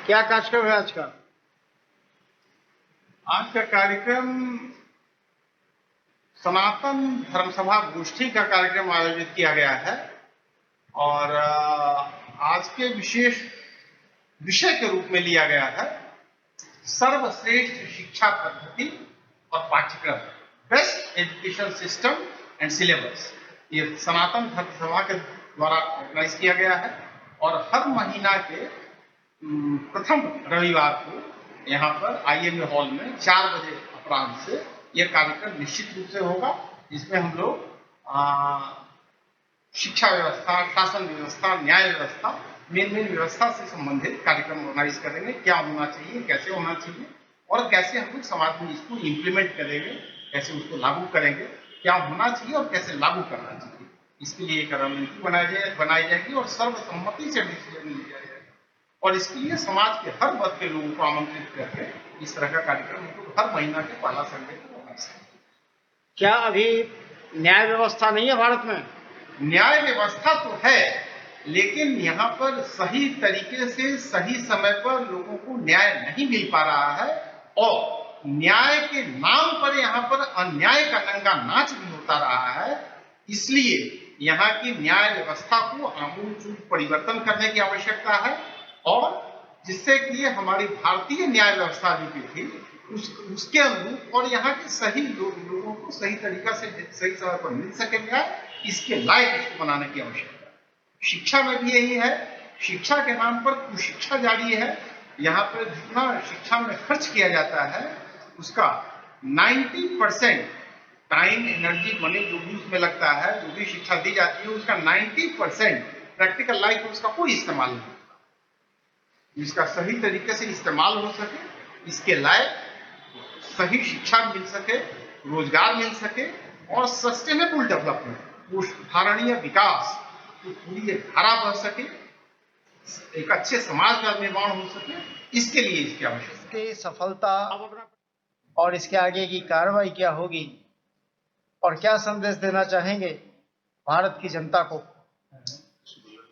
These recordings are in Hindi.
क्या कार्यक्रम है आज का? आज का कार्यक्रम सनातन धर्मसभा गोष्ठी का कार्यक्रम आयोजित किया गया है और आज के विशेष विषय के रूप में लिया गया है सर्वश्रेष्ठ शिक्षा पद्धति और पाठ्यक्रम, best education system and syllabus. ये सनातन धर्मसभा के द्वारा ऑर्गेनाइज किया गया है और हर महीना के प्रथम रविवार को यहाँ पर IMA हॉल में 4 बजे अपराह्न से यह कार्यक्रम निश्चित रूप से होगा, जिसमें हम लोग शिक्षा व्यवस्था, शासन व्यवस्था, न्याय व्यवस्था, मेन व्यवस्था से संबंधित कार्यक्रम ऑर्गेनाइज करेंगे। क्या होना चाहिए, कैसे होना चाहिए और कैसे हम लोग समाज में इसको इम्प्लीमेंट करेंगे, कैसे उसको लागू करेंगे, क्या होना चाहिए और कैसे लागू करना चाहिए। इसके लिए एक रणनीति बनाई जाएगी और सर्वसम्मति से डिसीजन लिया जाएगा और इसके लिए समाज के हर वर्ग के लोगों को आमंत्रित करके इस तरह का कार्यक्रम हर महीना के पहला संडे को होना चाहिए। क्या अभी न्याय व्यवस्था नहीं है भारत में? न्याय व्यवस्था तो है, लेकिन यहाँ पर सही तरीके से सही समय पर लोगों को न्याय नहीं मिल पा रहा है और न्याय के नाम पर यहाँ पर अन्याय का नंगा नाच भी होता रहा है। इसलिए यहाँ की न्याय व्यवस्था को आमूलचूल परिवर्तन करने की आवश्यकता है और जिससे कि हमारी भारतीय न्याय व्यवस्था जो थी उसके अनुरूप और यहाँ के सही लोगों को सही तरीका से सही समय पर मिल सके न्याय, इसके लायक इसको बनाने की आवश्यकता है। शिक्षा में भी यही है, शिक्षा के नाम पर कुशिक्षा जारी है। यहाँ पर जितना शिक्षा में खर्च किया जाता है उसका 90% टाइम, एनर्जी, मनी जो भी उसमें लगता है, जो भी शिक्षा दी जाती है उसका 90% प्रैक्टिकल लाइफ में उसका कोई इस्तेमाल नहीं होता। इसका सही तरीके से इस्तेमाल हो सके, इसके लायक सही शिक्षा मिल सके, रोजगार मिल सके और सस्टेनेबल डेवलपमेंट, पुष्टधारणीय विकास की पूरी एक धारा बह सके, एक अच्छे समाज का निर्माण हो सके, इसके लिए इसकी आवश्यकता है। सफलता और इसके आगे की कार्रवाई क्या होगी और क्या संदेश देना चाहेंगे भारत की जनता को?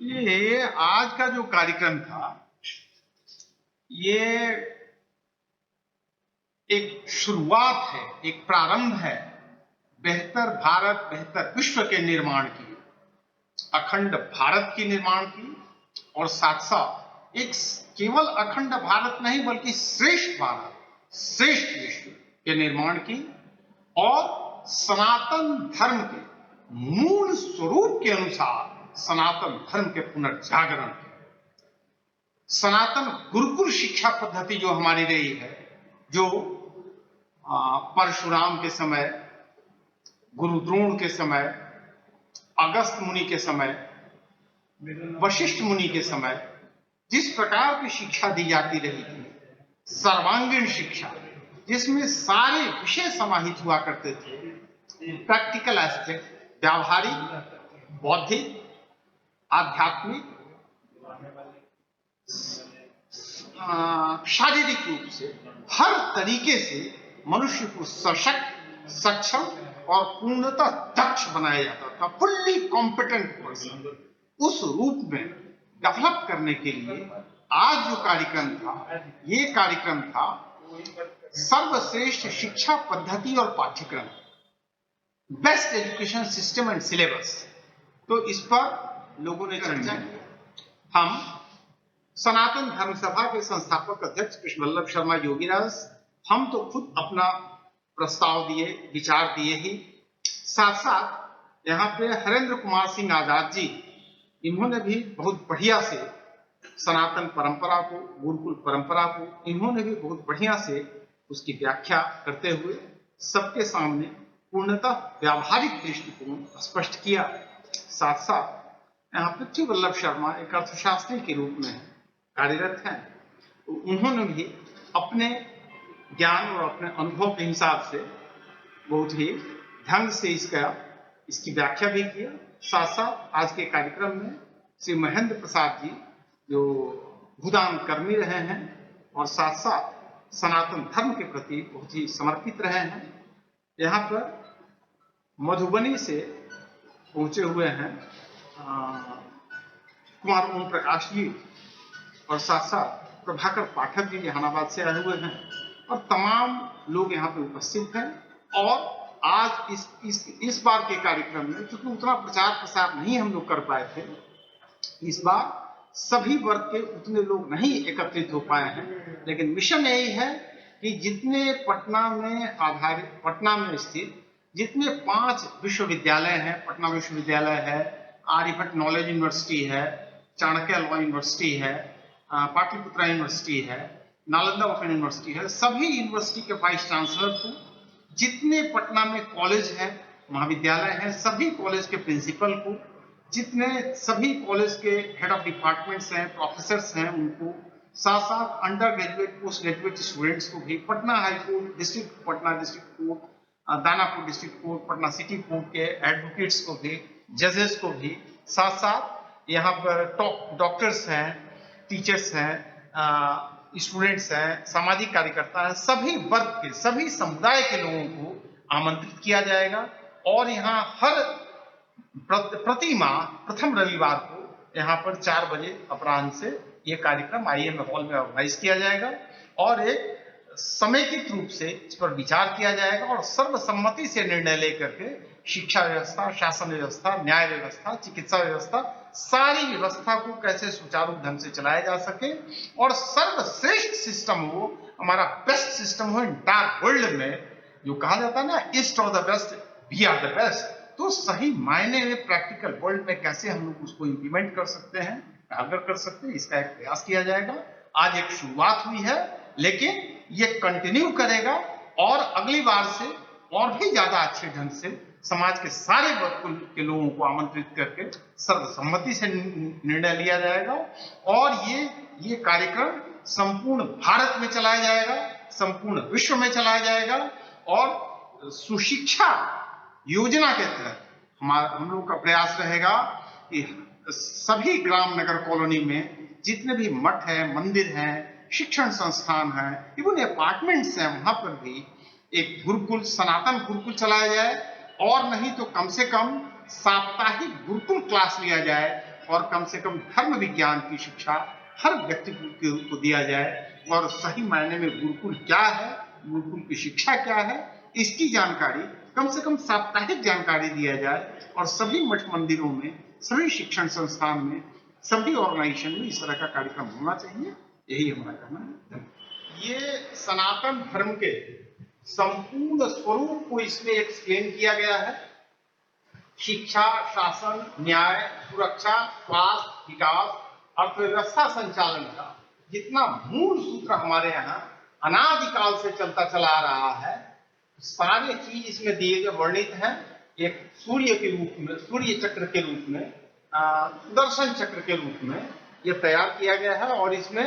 ये आज का जो कार्यक्रम था ये एक शुरुआत है, एक प्रारंभ है बेहतर भारत, बेहतर विश्व के निर्माण की, अखंड भारत की निर्माण की और साथ साथ एक केवल अखंड भारत नहीं बल्कि श्रेष्ठ भारत, श्रेष्ठ विश्व के निर्माण की और सनातन धर्म के मूल स्वरूप के अनुसार सनातन धर्म के पुनर्जागरण की, सनातन गुरुकुल शिक्षा पद्धति जो हमारी रही है, जो परशुराम के समय, गुरु द्रोण के समय, अगस्त मुनि के समय, वशिष्ठ मुनि के समय जिस प्रकार की शिक्षा दी जाती रही थी, सर्वांगीण शिक्षा जिसमें सारे विषय समाहित हुआ करते थे, प्रैक्टिकल एस्पेक्ट, व्यावहारिक, बौद्धिक, आध्यात्मिक, शारीरिक रूप से हर तरीके से मनुष्य को सशक्त, सक्षम और पूर्णतः दक्ष बनाया जाता था, फुल्ली कॉम्पिटेंट पर्सन। उस रूप में डेवलप करने के लिए आज जो कार्यक्रम था, ये कार्यक्रम था सर्वश्रेष्ठ शिक्षा पद्धति और पाठ्यक्रम, best education system and syllabus. तो इस पर लोगों ने चर्चा की। हम सनातन धर्म सभा के संस्थापक अध्यक्ष कृष्ण वल्लभ शर्मा योगीराज, हम तो खुद अपना प्रस्ताव दिए, विचार दिए ही, साथ साथ यहाँ पे हरेंद्र कुमार सिंह आजाद जी, इन्होंने भी बहुत बढ़िया से सनातन परंपरा को, गुरुकुल परंपरा को, इन्होंने भी बहुत बढ़िया से उसकी व्याख्या करते हुए सबके सामने पूर्णतः व्यावहारिक दृष्टिकोण स्पष्ट किया। साथ साथ यहाँ पृथ्वी वल्लभ शर्मा एक अर्थशास्त्री के रूप में कार्यरत हैं, तो उन्होंने भी अपने ज्ञान और अपने अनुभव के हिसाब से बहुत ही ढंग से इसकी व्याख्या भी किया। साथ साथ आज के कार्यक्रम में श्री महेंद्र प्रसाद जी जो भूदान कर्मी रहे हैं और साथ साथ सनातन धर्म के प्रति बहुत ही समर्पित रहे हैं, यहाँ पर मधुबनी से पहुंचे हुए हैं कुमार ओम प्रकाश जी और साथ साथ प्रभाकर पाठक जी जहानाबाद से आए हुए हैं और तमाम लोग यहाँ पे उपस्थित हैं। और आज इस बार के कार्यक्रम में चूंकि उतना प्रचार प्रसार नहीं हम लोग कर पाए थे, इस बार सभी वर्ग के उतने लोग नहीं एकत्रित हो पाए हैं, लेकिन मिशन यही है कि जितने पटना में स्थित जितने 5 विश्वविद्यालय हैं, पटना विश्वविद्यालय है, आर्यभट्ट नॉलेज यूनिवर्सिटी है, चाणक्य लॉ यूनिवर्सिटी है, पाटलिपुत्रा यूनिवर्सिटी है, नालंदा ओपन यूनिवर्सिटी है, सभी यूनिवर्सिटी के वाइस चांसलर को, जितने पटना में कॉलेज है, महाविद्यालय हैं, सभी कॉलेज के प्रिंसिपल को, जितने सभी कॉलेज के हेड ऑफ डिपार्टमेंट्स हैं, प्रोफेसर्स हैं, उनको, साथ साथ under graduate post graduate students को भी, Patna high court district, Patna district court, Danapur district court, Patna city court के एडवोकेट्स को भी, जजेस को भी, साथ साथ यहाँ पर डॉक्टर्स हैं, टीचर्स हैं, स्टूडेंट्स हैं, सामाजिक कार्यकर्ता हैं, सभी वर्ग के, सभी समुदाय के लोगों को आमंत्रित किया जाएगा। और यहाँ हर प्रति माह प्रथम रविवार को यहाँ पर 4 बजे अपराह्न से ये कार्यक्रम IIM हॉल में ऑर्गेनाइज किया जाएगा और एक समेकित रूप से इस पर विचार किया जाएगा और सर्वसम्मति से निर्णय लेकर के शिक्षा व्यवस्था, शासन व्यवस्था, न्याय व्यवस्था, चिकित्सा व्यवस्था, सारी व्यवस्था को कैसे सुचारू ढंग से चलाया जा सके और सर्वश्रेष्ठ सिस्टम हो, हमारा बेस्ट सिस्टम हो इंटायर वर्ल्ड में। जो कहा जाता है ना, east of the best we are the best, तो सही मायने में प्रैक्टिकल वर्ल्ड में कैसे हम लोग उसको इंप्लीमेंट कर सकते हैं, अगर कर सकते हैं, इसका एक प्रयास किया जाएगा। आज एक शुरुआत हुई है, लेकिन ये कंटिन्यू करेगा और अगली बार से और भी ज्यादा अच्छे ढंग से समाज के सारे वर्ग के लोगों को आमंत्रित करके सर्वसम्मति से निर्णय लिया जाएगा और ये कार्यक्रम संपूर्ण भारत में चलाया जाएगा, संपूर्ण विश्व में चलाया जाएगा और सुशिक्षा योजना के तहत हम लोग का प्रयास रहेगा कि सभी ग्राम नगर कॉलोनी में जितने भी मठ है, मंदिर हैं, शिक्षण संस्थान है, इवन अपार्टमेंट्स हैं, वहां पर भी एक गुरुकुल, सनातन गुरुकुल चलाया जाए और नहीं तो कम से कम साप्ताहिक गुरुकुल क्लास लिया जाए और कम से कम धर्म विज्ञान की शिक्षा हर व्यक्ति को दिया जाए और सही मायने में गुरुकुल क्या है, गुरुकुल की शिक्षा क्या है, इसकी जानकारी कम से कम साप्ताहिक जानकारी दिया जाए और सभी मठ मंदिरों में, सभी शिक्षण संस्थान में, सभी ऑर्गेनाइजेशन में इस तरह का कार्यक्रम होना चाहिए। यही हमारा कहना है। ये सनातन धर्म के संपूर्ण स्वरूप को इसमें एक्सप्लेन किया गया है। शिक्षा, शासन, न्याय, सुरक्षा, स्वास्थ्य, विकास, अर्थव्यवस्था संचालन का जितना मूल सूत्र हमारे यहाँ अनादिकाल से चलता चला आ रहा है, सारे चीज इसमें दिए गए वर्णित हैं। एक सूर्य के रूप में, सूर्य चक्र के रूप में, सुदर्शन चक्र के रूप में यह तैयार किया गया है और इसमें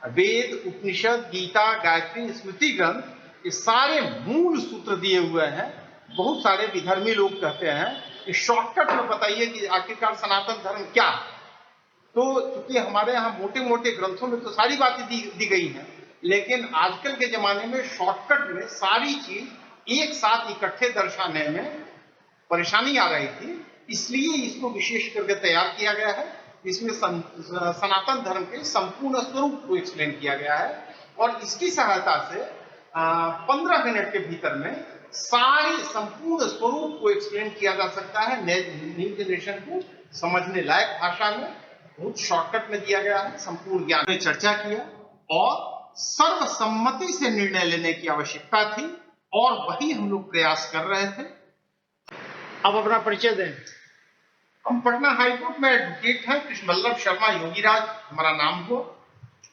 वेद, उपनिषद, गीता, गायत्री, स्मृति ग्रंथ, ये सारे मूल सूत्र दिए हुए हैं। बहुत सारे विधर्मी लोग कहते हैं कि शॉर्टकट में बताइए कि आखिरकार सनातन धर्म क्या है। तो चूंकि हमारे यहाँ मोटे मोटे ग्रंथों में तो सारी बातें दी गई हैं, लेकिन आजकल के जमाने में शॉर्टकट में सारी चीज एक साथ इकट्ठे दर्शाने में परेशानी आ रही थी, इसलिए इसको विशेष करके तैयार किया गया है। इसमें सनातन धर्म के संपूर्ण स्वरूप को एक्सप्लेन किया गया है और इसकी सहायता से 15 मिनट के भीतर में सारे संपूर्ण स्वरूप को एक्सप्लेन किया जा सकता है। न्यू जनरेशन को समझने लायक भाषा में बहुत शॉर्टकट में दिया गया है। संपूर्ण ज्ञान में चर्चा किया और सर्वसम्मति से निर्णय लेने की आवश्यकता थी और वही हम लोग प्रयास कर रहे थे। अब अपना परिचय दें। हम पटना हाईकोर्ट में एडवोकेट हैं, कृष्ण वल्लभ शर्मा योगीराज हमारा नाम हो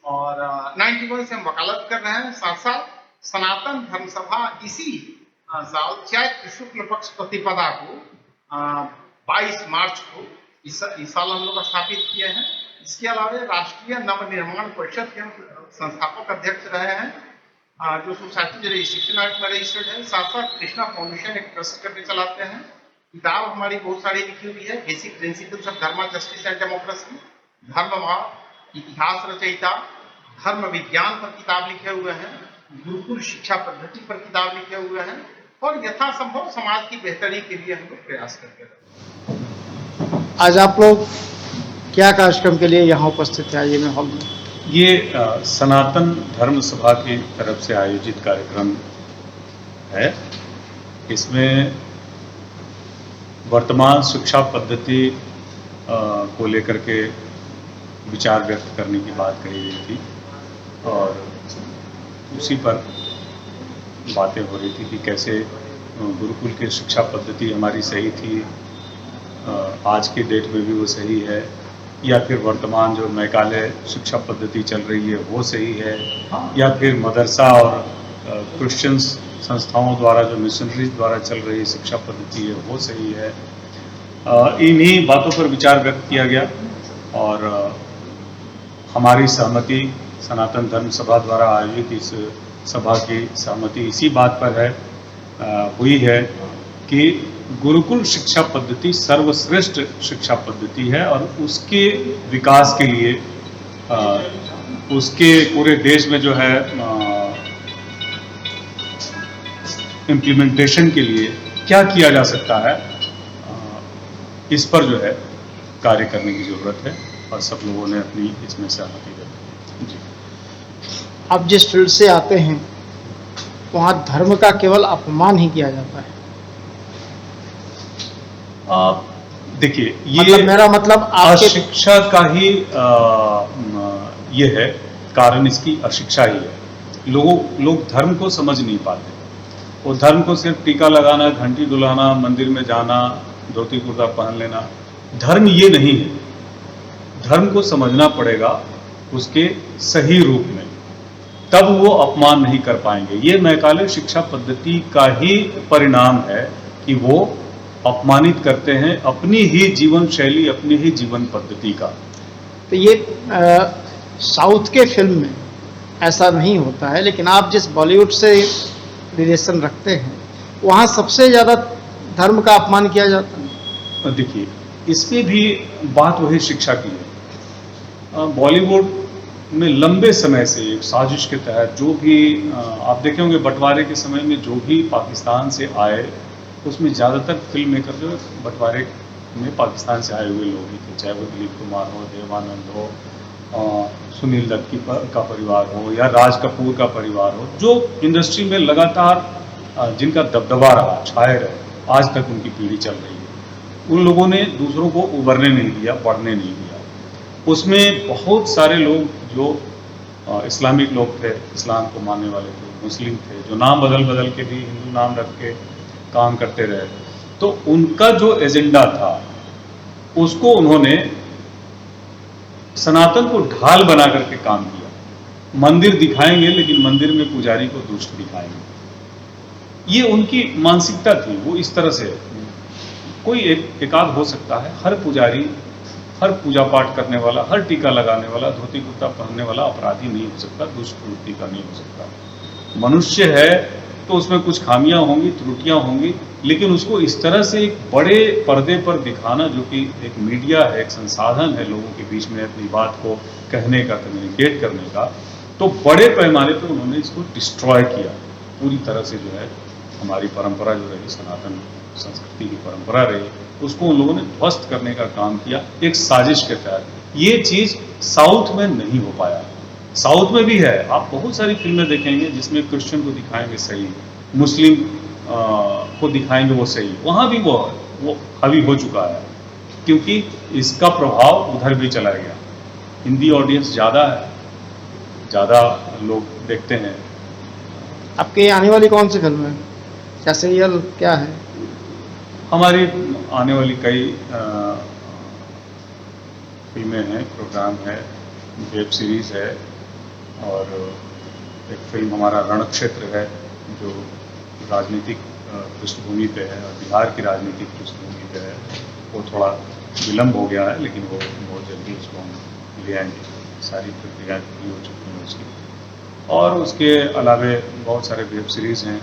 और 91 से हम वकालत कर रहे हैं। साथ साथ सनातन धर्म सभा इसी साल चैत्र शुक्ल पक्ष प्रतिपदा को 22 मार्च को इस साल हम लोग स्थापित किए हैं। इसके अलावा राष्ट्रीय नवनिर्माण परिषद के संस्थापक अध्यक्ष रहे हैं, जो सोसाइटी रजिस्ट्रेशन एक्ट में रजिस्टर्ड है। साथ साथ कृष्णा फाउंडेशन एक ट्रस्ट करके चलाते हैं। किताब हमारी बहुत सारी लिखी हुई है, बेसिक प्रिंसिपल्स ऑफ धर्म, जस्टिस एंड डेमोक्रेसी, धर्मभाव, इतिहास रचयिता, धर्म विज्ञान पर किताब लिखे हुए हैं, गुरुकुल शिक्षा पद्धति पर किताब लिखे हुए हैं और यथासंभव समाज की बेहतरी के लिए हम लोग प्रयास करते हैं। आज आप लोग क्या कार्यक्रम के लिए यहाँ उपस्थित है IIM हॉल में? ये सनातन धर्म सभा की तरफ से आयोजित कार्यक्रम है। इसमें वर्तमान शिक्षा पद्धति को लेकर के विचार व्यक्त करने की बात कही गई थी और उसी पर बातें हो रही थी कि कैसे गुरुकुल की शिक्षा पद्धति हमारी सही थी, आज के डेट में भी वो सही है, या फिर वर्तमान जो मैकाले शिक्षा पद्धति चल रही है वो सही है, या फिर मदरसा और क्रिश्चियंस संस्थाओं द्वारा जो मिशनरीज द्वारा चल रही शिक्षा पद्धति है वो सही है। इन्हीं बातों पर विचार व्यक्त किया गया और हमारी सहमति सनातन धर्म सभा द्वारा आयोजित इस सभा की सहमति इसी बात पर हुई है कि गुरुकुल शिक्षा पद्धति सर्वश्रेष्ठ शिक्षा पद्धति है और उसके विकास के लिए उसके पूरे देश में जो है इम्प्लीमेंटेशन के लिए क्या किया जा सकता है, इस पर जो है कार्य करने की जरूरत है और सब लोगों ने अपनी इसमें सहमति व्यक्त की। आप जिस फील्ड से आते हैं वहाँ धर्म का केवल अपमान ही किया जाता है। देखिए, ये मतलब मेरा मतलब आपके अशिक्षा का ही ये है, कारण इसकी अशिक्षा ही है। लोग धर्म को समझ नहीं पाते। वो धर्म को सिर्फ टीका लगाना, घंटी डुलाना, मंदिर में जाना, धोती कुर्ता पहन लेना, धर्म ये नहीं है। धर्म को समझना पड़ेगा उसके सही रूप में, तब वो अपमान नहीं कर पाएंगे। ये मैकाले शिक्षा पद्धति का ही परिणाम है कि वो अपमानित करते हैं अपनी ही जीवन शैली, अपनी ही जीवन पद्धति का। तो ये साउथ के फिल्म में ऐसा नहीं होता है, लेकिन आप जिस बॉलीवुड से रिलेशन रखते हैं वहाँ सबसे ज़्यादा धर्म का अपमान किया जाता है। देखिए, इसमें भी बात वही शिक्षा की है। बॉलीवुड में लंबे समय से एक साजिश के तहत जो भी आप देखे होंगे, बंटवारे के समय में जो भी पाकिस्तान से आए उसमें ज़्यादातर फिल्म मेकर जो बंटवारे में पाकिस्तान से आए हुए लोग ही थे, चाहे वो दिलीप कुमार हो, देवानंद हो, सुनील दत्त का परिवार हो या राज कपूर का परिवार हो, जो इंडस्ट्री में लगातार जिनका दबदबा रहा, छाए रहे, आज तक उनकी पीढ़ी चल रही है। उन लोगों ने दूसरों को उभरने नहीं दिया, बढ़ने नहीं दिया। उसमें बहुत सारे लोग जो इस्लामिक लोग थे, इस्लाम को मानने वाले थे, मुस्लिम थे, जो नाम बदल बदल के भी हिंदू नाम रख के काम करते रहे, तो उनका जो एजेंडा था उसको उन्होंने सनातन को ढाल बना करके काम किया। मंदिर दिखाएंगे लेकिन मंदिर में पुजारी को दुष्ट दिखाएंगे। ये उनकी मानसिकता थी। वो इस तरह से कोई एकाध हो सकता है, हर पुजारी, हर पूजा पाठ करने वाला, हर टीका लगाने वाला, धोती कुर्ता पहनने वाला अपराधी नहीं हो सकता, दुष्ट प्रवृत्ति का नहीं हो सकता। मनुष्य है तो उसमें कुछ खामियां होंगी, त्रुटियां होंगी, लेकिन उसको इस तरह से एक बड़े पर्दे पर दिखाना, जो कि एक मीडिया है, एक संसाधन है लोगों के बीच में अपनी बात को कहने का, कम्युनिकेट करने का, तो बड़े पैमाने पर उन्होंने इसको डिस्ट्रॉय किया। पूरी तरह से जो है हमारी परंपरा जो रही, सनातन संस्कृति की परंपरा रही, उसको उन लोगों ने ध्वस्त करने का काम किया एक साजिश के तहत। ये चीज़ साउथ में नहीं हो पाया। साउथ में भी है, आप बहुत सारी फिल्में देखेंगे जिसमें क्रिश्चियन को दिखाएंगे सही, मुस्लिम को दिखाएंगे वो सही, वहाँ भी वो हावी हो चुका है, क्योंकि इसका प्रभाव उधर भी चला गया। हिंदी ऑडियंस ज़्यादा है, ज़्यादा लोग देखते हैं। आपके आने वाली कौन सी फिल्म है, क्या सीरियल क्या है? हमारी आने वाली कई फिल्में हैं, प्रोग्राम है, वेब सीरीज़ है, और एक फिल्म हमारा रणक्षेत्र है जो राजनीतिक पृष्ठभूमि पे है और बिहार की राजनीतिक पृष्ठभूमि पे है। वो थोड़ा विलम्ब हो गया है, लेकिन वो बहुत जल्दी उसको हम ले आएंगे। सारी प्रक्रिया पूरी हो चुकी है उसकी। और उसके अलावे बहुत सारे वेब सीरीज़ हैं